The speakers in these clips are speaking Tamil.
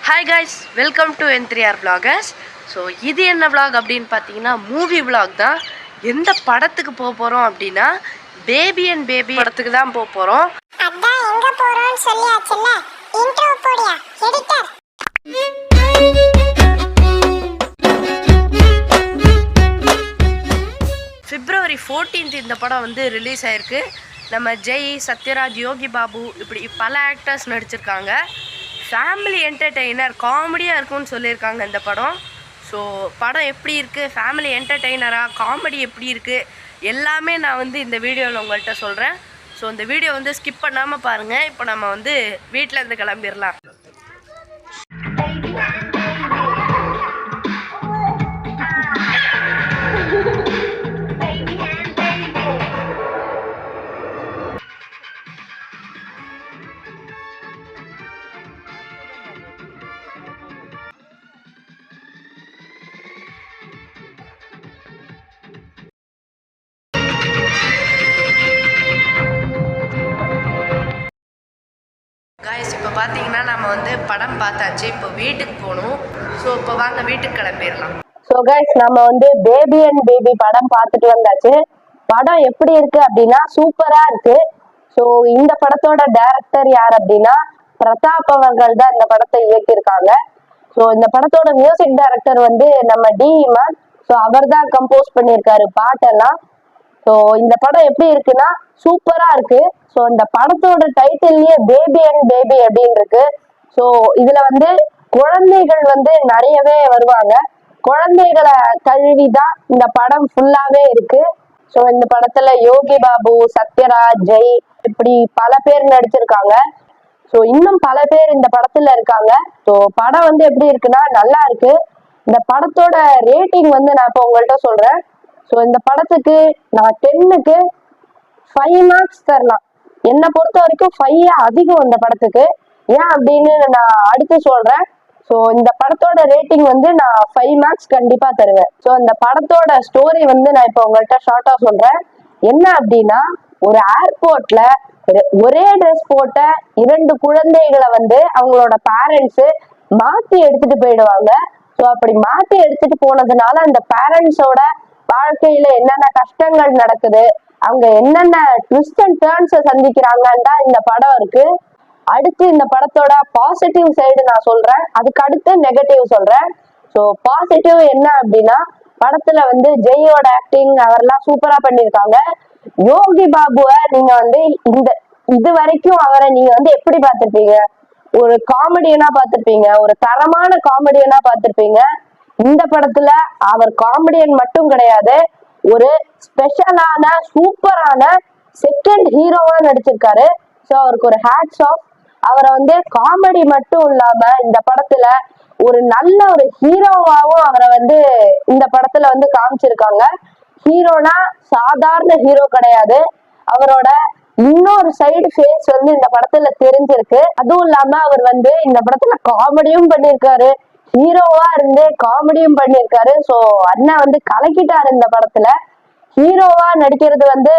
Hi guys, welcome to N3R Vloggers. So இது என்ன vlog அப்படின்னு பார்த்தீங்கன்னா மூவி vlog தான். எந்த படத்துக்கு போக போகிறோம் அப்படின்னா பேபி அண்ட் பேபி படத்துக்கு தான் போக போகிறோம். அதான் எங்க போறோம்னு சொல்லியாச்சுல, இன்ட்ரோ போடியா எடிட்டர். February 14th இந்த படம் வந்து ரிலீஸ் ஆயிருக்கு. நம்ம ஜெய், சத்யராஜ், யோகி பாபு இப்படி பல ஆக்டர்ஸ் நடிச்சிருக்காங்க. ஃபேமிலி என்டர்டெய்னர், காமெடியாக இருக்கும்னு சொல்லியிருக்காங்க இந்த படம். ஸோ படம் எப்படி இருக்குது, ஃபேமிலி என்டர்டெய்னராக, காமெடி எப்படி இருக்குது, எல்லாமே நான் வந்து இந்த வீடியோவில் உங்கள்கிட்ட சொல்கிறேன். ஸோ இந்த வீடியோ வந்து ஸ்கிப் பண்ணாமல் பாருங்கள். இப்போ நம்ம வந்து வீட்டில் இருந்து கிளம்பிடலாம். காய்ஸ், இப்போ பார்த்தீங்கன்னா நம்ம வந்து படம் பார்த்தாச்சு. இப்போ வீட்டுக்கு போகணும். ஸோ இப்போ வாங்க வீட்டுக்கு கிளம்பிடலாம். ஸோ கைஸ், நம்ம வந்து பேபி அண்ட் பேபி படம் பார்த்துட்டு வந்தாச்சு. படம் எப்படி இருக்கு அப்படின்னா சூப்பரா இருக்கு. ஸோ இந்த படத்தோட டைரக்டர் யார் அப்படின்னா பிரதாப் அவர்கள் தான் இந்த படத்தை இயக்கியிருக்காங்க. ஸோ இந்த படத்தோட மியூசிக் டைரக்டர் வந்து நம்ம டி இமான். ஸோ அவர் தான் கம்போஸ் பண்ணியிருக்காரு பாட்டெல்லாம். ஸோ இந்த படம் எப்படி இருக்குன்னா சூப்பரா இருக்கு. ஸோ இந்த படத்தோட டைட்டில்லயே பேபி அண்ட் பேபி அப்படின்னு இருக்கு. ஸோ இதுல வந்து குழந்தைகள் வந்து நிறையவே வருவாங்க. குழந்தைகளை கழுவிதான் இந்த படம் ஃபுல்லாவே இருக்கு. ஸோ இந்த படத்துல யோகி பாபு, சத்யராஜ், ஜெய் இப்படி பல பேர் நடிச்சிருக்காங்க. ஸோ இன்னும் பல பேர் இந்த படத்துல இருக்காங்க. ஸோ படம் வந்து எப்படி இருக்குன்னா நல்லா இருக்கு. இந்த படத்தோட ரேட்டிங் வந்து நான் இப்போ உங்கள்கிட்ட சொல்றேன். ஸோ இந்த படத்துக்கு நான் 10க்கு 5 மார்க்ஸ் தரலாம். என்னை பொறுத்த வரைக்கும் 5 அதிகம் இந்த படத்துக்கு. ஏன் அப்படின்னு நான் அடுத்து சொல்றேன். ஸோ இந்த படத்தோட ரேட்டிங் வந்து நான் 5 மார்க்ஸ் கண்டிப்பா தருவேன். ஸோ இந்த படத்தோட ஸ்டோரி வந்து நான் இப்போ உங்கள்கிட்ட ஷார்ட்டா சொல்றேன். என்ன அப்படின்னா, ஒரு ஏர்போர்ட்ல ஒரே ட்ரெஸ் போட்ட 2 குழந்தைகளை வந்து அவங்களோட பேரண்ட்ஸ் மாத்தி எடுத்துட்டு போயிடுவாங்க. ஸோ அப்படி மாத்தி எடுத்துட்டு போனதுனால அந்த பேரண்ட்ஸோட வாழ்க்கையில என்னென்ன கஷ்டங்கள் நடக்குது, அவங்க என்னென்ன ட்விஸ்ட் அண்ட் டர்ன்ஸை சந்திக்கிறாங்கன்னு தான் இந்த படம் இருக்கு. அடுத்து இந்த படத்தோட பாசிட்டிவ் சைடு நான் சொல்றேன், அதுக்கு அடுத்து நெகட்டிவ் சொல்றேன். ஸோ பாசிட்டிவ் என்ன அப்படின்னா, படத்துல வந்து ஜெயோட ஆக்டிங் அவரெல்லாம் சூப்பரா பண்ணியிருக்காங்க. யோகி பாபுவை நீங்க வந்து இது வரைக்கும் அவரை நீங்க வந்து எப்படி பார்த்திருப்பீங்க? ஒரு காமெடியனா பார்த்திருப்பீங்க, ஒரு தரமான காமெடியனா பார்த்திருப்பீங்க. இந்த படத்துல அவர் காமெடியன் மட்டும் கிடையாது, ஒரு ஸ்பெஷலான சூப்பரான செகண்ட் ஹீரோவா நடிச்சிருக்காரு. ஸோ அவருக்கு ஒரு ஹேட்ஸ் ஆஃப். அவரை வந்து காமெடி மட்டும் இல்லாம இந்த படத்துல ஒரு நல்ல ஒரு ஹீரோவாவும் அவரை வந்து இந்த படத்துல வந்து காமிச்சிருக்காங்க. ஹீரோனா சாதாரண ஹீரோ கிடையாது, அவரோட இன்னொரு சைடு ஃபேஸ் வந்து இந்த படத்துல தெரிஞ்சிருக்கு. அதுவும் இல்லாம அவர் வந்து இந்த படத்துல காமெடியும் பண்ணியிருக்காரு, ஹீரோவா இருந்து காமெடியும் பண்ணியிருக்காரு. ஸோ அண்ணன் வந்து கலக்கிட்டாரு இந்த படத்துல. ஹீரோவா நடிக்கிறது வந்து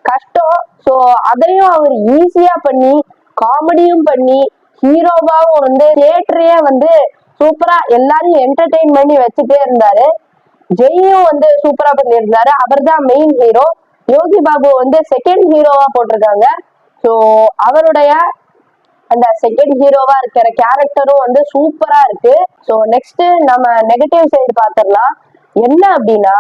கஷ்டம். ஸோ அதையும் அவர் ஈஸியா பண்ணி காமெடியும் பண்ணி ஹீரோவாவும் வந்து தியேட்டரையே வந்து சூப்பரா எல்லாரையும் என்டர்டெயின் பண்ணி வச்சுட்டே இருந்தாரு. ஜெய்யும் வந்து சூப்பரா பண்ணியிருந்தாரு, அவர் தான் மெயின் ஹீரோ. யோகி பாபு வந்து செகண்ட் ஹீரோவா போட்டிருக்காங்க. ஸோ அவருடைய அந்த செகண்ட் ஹீரோவா இருக்கிற கேரக்டரும் வந்து சூப்பரா இருக்கு. ஸோ நெக்ஸ்ட் நம்ம நெகட்டிவ் சைடு பார்த்துடலாம். என்ன அப்படின்னா,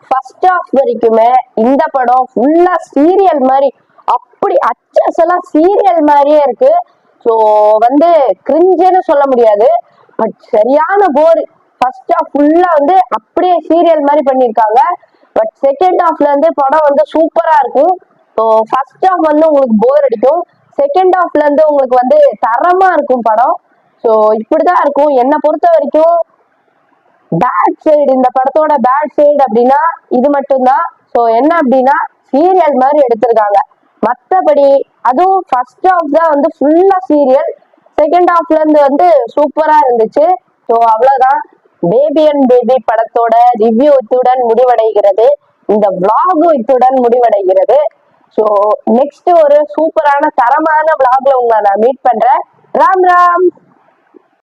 ஃபர்ஸ்ட் ஹாஃப் வரைக்குமே இந்த படம் ஃபுல்லா சீரியல் மாதிரி, அப்படி அச்சலாம் சீரியல் மாதிரியே இருக்கு. ஸோ வந்து கிரிஞ்சுன்னு சொல்ல முடியாது, பட் சரியான போர். ஃபர்ஸ்ட் ஹாஃப் ஃபுல்லா வந்து அப்படியே சீரியல் மாதிரி பண்ணியிருக்காங்க. பட் செகண்ட் ஹாஃப்ல இருந்து படம் வந்து சூப்பரா இருக்கும். ஸோ ஃபர்ஸ்ட் ஹாஃப் வந்து உங்களுக்கு போர் அடிக்கும், செகண்ட் ஹாஃப்ல இருந்து உங்களுக்கு வந்து தரமா இருக்கும் படம். ஸோ இப்படிதான் இருக்கும். என்னை பொறுத்த வரைக்கும் பேட் சைடு, இந்த படத்தோட பேட் சைடு அப்படின்னா இது மட்டும்தான். ஸோ என்ன அப்படின்னா சீரியல் மாதிரி எடுத்திருக்காங்க. மற்றபடி அதுவும் ஃபர்ஸ்ட் ஹாஃப் தான் வந்து ஃபுல்லா சீரியல், செகண்ட் ஹாஃப்ல இருந்து வந்து சூப்பரா இருந்துச்சு. ஸோ அவ்வளவுதான். பேபி அண்ட் பேபி படத்தோட ரிவ்யூ இத்துடன் முடிவடைகிறது. இந்த vlog-ம் இத்துடன் முடிவடைகிறது. ஸோ நெக்ஸ்ட் ஒரு சூப்பரான தரமான vlog-ல உங்களை நான் மீட் பண்றேன். ராம் ராம்.